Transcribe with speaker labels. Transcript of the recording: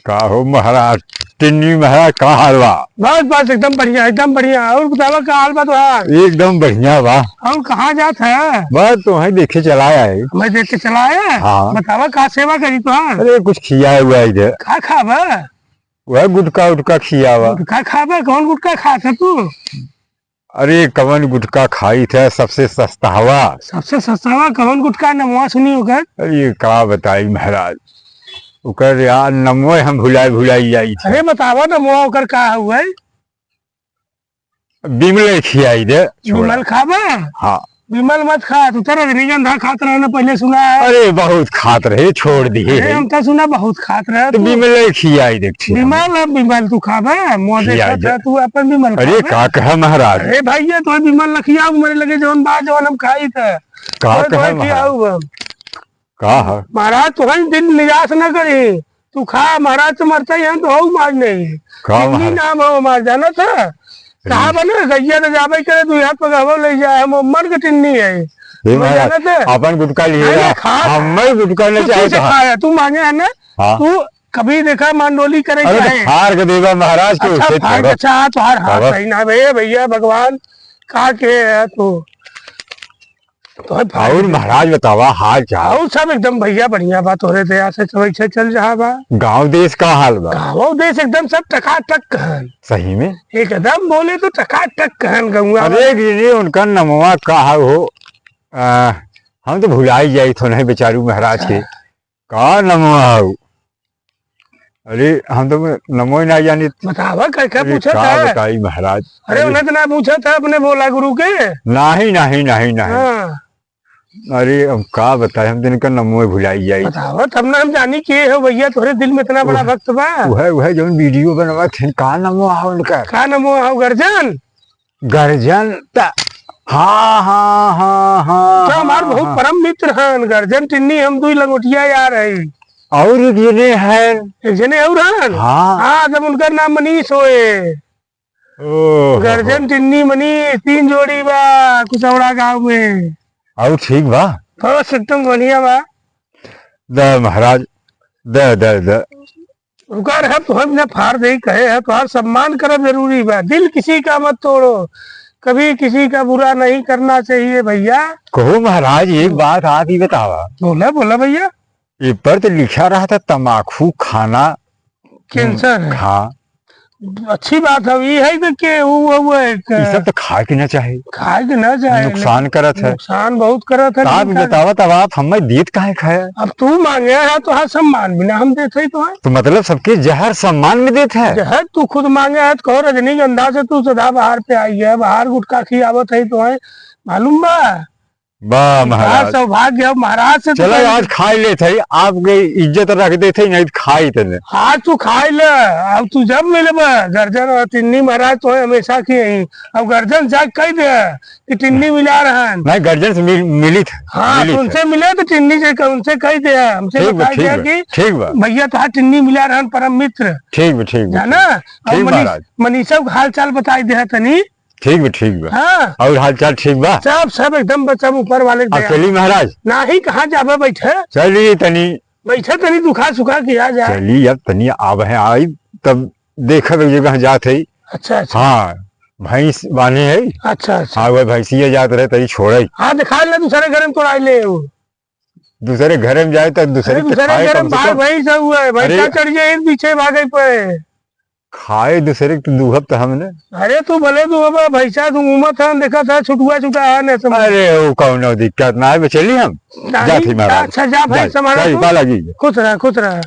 Speaker 1: का हो महाराज, टिन्नी महाराज का हाल बा?
Speaker 2: बस बस एकदम बढ़िया एकदम बढ़िया। और बतावा का हाल बा तुहार?
Speaker 1: एकदम बढ़िया बा।
Speaker 2: और कहाँ जात है?
Speaker 1: बस तुम्हें देखे चला आए।
Speaker 2: मैं देख के चला आया।
Speaker 1: हाँ।
Speaker 2: बतावा का सेवा करी तुहार?
Speaker 1: अरे कुछ खिया हुआ इधर,
Speaker 2: का खाबा?
Speaker 1: वह गुटका उटका खिया हुआ।
Speaker 2: गुटखा खाबा? कौन गुटखा खाता तू?
Speaker 1: अरे कवन गुटका खाई था सबसे सस्ता हवा।
Speaker 2: सबसे सस्ता कौन गुटखा? नमवा सुनी होकर।
Speaker 1: अरे का बताई महाराज, उकर यार नमो हम भुलाई जाई थे।
Speaker 2: अरे बतावा नमवा होकर का हुआ है?
Speaker 1: बिमले खियाई दे।
Speaker 2: विमल खाबा?
Speaker 1: हाँ।
Speaker 2: विमल मत खा, तू तो रजनीगंधा खात रहे ना, पहले सुना है।
Speaker 1: अरे बहुत खात रहे, छोड़ दिए।
Speaker 2: अरे हम तो सुना बहुत खात रहे
Speaker 1: तो बिमले खियाई देख।
Speaker 2: विमल तू खाबा? तू अपन विमल।
Speaker 1: अरे का कहा महाराज?
Speaker 2: अरे भैया तो विमल न खियाऊ, मेरे लगे जौन बात जौन हम खाई था
Speaker 1: का कहा महाराज? का है
Speaker 2: महाराज? तो दिन निराश न करी, तू खा महाराज। तो मरता ही तो हो मार नहीं।
Speaker 1: का
Speaker 2: नाम हो मार जाना था कहा बना गैया तो जाबे करे, तू यहाँ पे ले जाए, हम मन के टिन्नी है।
Speaker 1: अपन गुटका लिए हमें गुटका नहीं
Speaker 2: चाहिए। तू मांगे है ना? तू कभी देखा मंडोली करे
Speaker 1: हार के देवा महाराज के?
Speaker 2: अच्छा तुहार हाथ सही ना भैया भगवान का के है तो
Speaker 1: और महाराज बतावा हाल क्या?
Speaker 2: और सब एकदम भैया बढ़िया बात हो रहे थे। यहाँ से चल रहा बा।
Speaker 1: गांव देश का हाल बा?
Speaker 2: गाँव देश एकदम सब टकाटक कहन।
Speaker 1: सही में
Speaker 2: एकदम बोले तो टकाटक कहन गौआ।
Speaker 1: अरे उनका नमवा कहा हो, हम तो भुलाई जाई थो नहीं बेचारू महाराज के। का नमवा हो? अरे हम तो नमो ना जानी।
Speaker 2: बतावा क्या पूछा था?
Speaker 1: बताई महाराज।
Speaker 2: अरे उन्हें तो ना पूछा था अपने भोला गुरु के?
Speaker 1: नहीं। अरे हम का बताए, हम दिन का नमो भुलाई जाई।
Speaker 2: बतावा तब ना हम जानी के हो भैया, तोरे दिल में इतना बड़ा भक्त बा।
Speaker 1: वह जो वीडियो बनवा थे, का नमो हो उनका?
Speaker 2: का नमो हो? गर्जन।
Speaker 1: हाँ।
Speaker 2: तो हमारे बहुत परम मित्र हैं गर्जन टिन्नी, हम दो लंगोटिया यार है।
Speaker 1: और एक जने है?
Speaker 2: एक जने और हैं? हाँ जब उनका नाम मनीष होए। गर्जन टिन्नी मनीष 3 जोड़ी बा कुसौड़ा गाँव में।
Speaker 1: और ठीक बा?
Speaker 2: बस एकदम बढ़िया बा।
Speaker 1: द महाराज द
Speaker 2: रुका रहा तो हम फाड़ दे कहे है, तो सम्मान करब जरूरी बा। दिल किसी का मत तोड़ो, कभी किसी का बुरा नहीं करना चाहिए भैया।
Speaker 1: कहो महाराज एक बात आप ही बतावा।
Speaker 2: बोला भैया।
Speaker 1: ये पर तो लिखा रहा था तम्बाकू खाना
Speaker 2: कैंसर है।
Speaker 1: हाँ
Speaker 2: अच्छी बात है ये है कि
Speaker 1: ये सब तो खाए के ना चाहिए।
Speaker 2: खाए के ना चाहिए,
Speaker 1: नुकसान करत है।
Speaker 2: नुकसान बहुत करत है।
Speaker 1: आप बतावा तब आप हमें देत काहे खाए?
Speaker 2: अब तू मांगे है तो सम्मान बिना हम देते तो है।
Speaker 1: तो मतलब सबके जहर सम्मान में देते है?
Speaker 2: जहर तू खुद मांगे है तो रजनीगंधा से तू सदा बाहर पे आई है, बाहर गुटखा खियावत है तो है, मालूम बा?
Speaker 1: वाह महाराज,
Speaker 2: सौभाग्य महाराज से।
Speaker 1: चलो आज खाई ले थे, आपके इज्जत रख देते नहीं तो खाई थे।
Speaker 2: आज तू खाई ले, अब तू जब मिले गर्जन और टिन्नी महाराज तो हमेशा की यही। अब गर्जन जाग कह दे कि टिन्नी मिला रहा।
Speaker 1: नहीं गर्जन से मिली थी।
Speaker 2: हाँ उनसे मिले तो टिन्नी से उनसे कह दे, हमसे
Speaker 1: ठीक बा
Speaker 2: भैया तो टिन्नी मिला रहा परम मित्र।
Speaker 1: ठीक
Speaker 2: जाना। और मनीषा को हाल चाल बताई दे तनी।
Speaker 1: ठीक बा।
Speaker 2: हाँ।
Speaker 1: और हाल चाल ठीक बा?
Speaker 2: सब एकदम सब ऊपर वाले।
Speaker 1: चली महाराज
Speaker 2: ना ही कहाँ जाबे बैठे?
Speaker 1: चलिए तनी
Speaker 2: बैठे तनी दुखा सुखा किया जाए।
Speaker 1: चलिए अब तनी आब है आई तब देखा जगह जात है।
Speaker 2: अच्छा।
Speaker 1: हाँ भैंस बाने है।
Speaker 2: अच्छा।
Speaker 1: हाँ वह भैंसिया जात रहे तरी छोड़े।
Speaker 2: हाँ दिखा ले दूसरे घर में तो आई ले।
Speaker 1: दूसरे घर में जाए तो दूसरे
Speaker 2: घर में बाहर भैंस हुआ है, भैंसा चढ़ जाए पीछे भागे पे
Speaker 1: खाए दूसरे दूहब तो हमने।
Speaker 2: अरे तू भले तू भैसा तू घूमत है देखा था छुटुआ है।
Speaker 1: अरे वो कौन दिक्कत ना है, चलिए हम जाते महाराज।
Speaker 2: अच्छा जा भाई समारा।
Speaker 1: खुश रहा।